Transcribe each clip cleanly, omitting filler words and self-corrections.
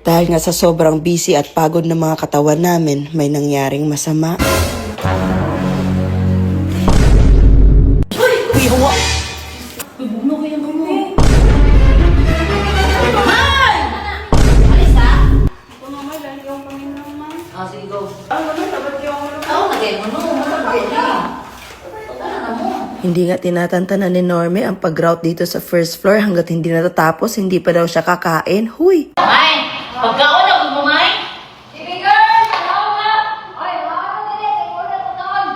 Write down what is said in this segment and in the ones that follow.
Dahil nga sa sobrang busy at pagod ng mga katawan namin, may nangyaring masama. Uy, hawa! Uy, bugno kayo mo. Ay! Alis ha? Ito naman, dahil yung Panginoon man. Ah, sige, go. Ano naman, dapat yung ano. Oo, lagay mo, no. Matapos na. Tala na mo. Hindi nga tinatantanan ni Norme ang pag-route dito sa first floor hanggat hindi natatapos, hindi pa daw siya kakain. Huy! Ay! Pagkaon na mo, May! Sige, girl! Hello, nga! Ay, wala ka na rin. Ikaw na ito doon.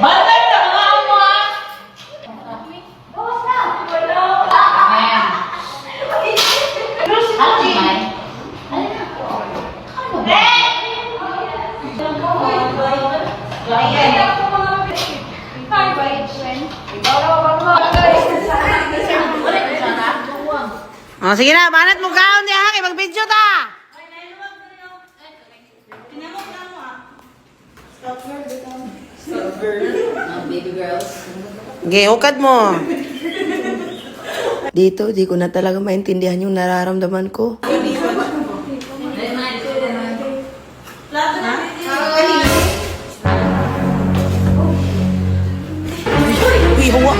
Bantay na mga amo, ha? Bawas na! Wala! Ayan. Ano, May? Ano na? Ano ba? Hi, bye, friend. Oh, sige na, banat mo kaon niya, ha? Mag-video ta! Baby girls. Okay, hukad mo. Dito, di ko na talaga maintindihan yung nararamdaman ko. Uy, hawa!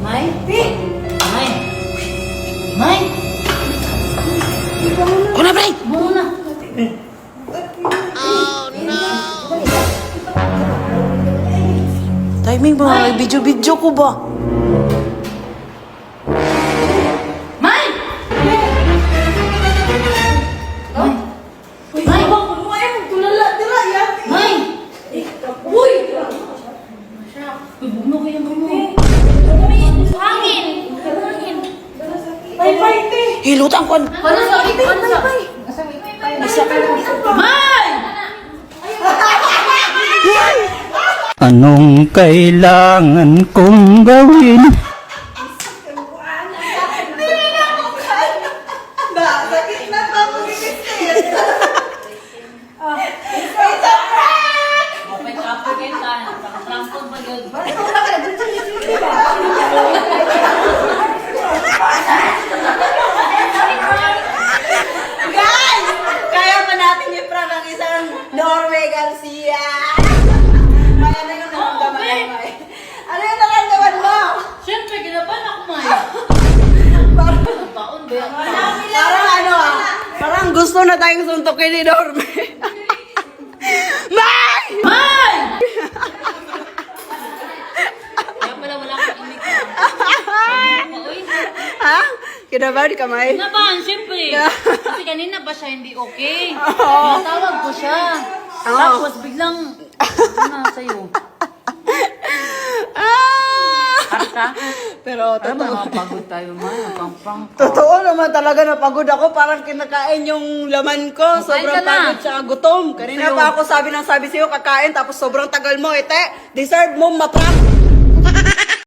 May? May? May? Kuna, pre! Muna. Timing ba? May video-video ko ba? May! May! May! May! Uy! Uy, bugno kayo mo. Hangin! Hangin! Hilutang ko. Ano sa? Ano sa? May! Anong kailangan kong gawin? May kapagin ka. Pang-trampon ba yun? Guys! Kaya pa natin yung prank ng isang Norme Garcia. May ano yung naramdaman mo? Ano yung naramdaman mo? Siyempre, ginapan ako, May. Taon ba yan? Parang ano parang gusto na tayong suntukin ni Norme. May! May! Kaya pala wala akong imig ka. Uy, Ha? Kinabahan ka, May? naman, siyempre. Kasi kanina pa siya hindi okay. Tinatawag ko siya. Oo. Tapos biglang, ano sa'yo? Karka? Pero Para totoo. mapagod tayo, May. Pang-pang. Totoo naman talaga napagod ako. Parang kinakain yung laman ko. Sobrang ka na. pagod siya. Gutom. Kanina pa ako sabi sa'yo kakain. Tapos sobrang tagal mo. Ete, deserve mo maprank.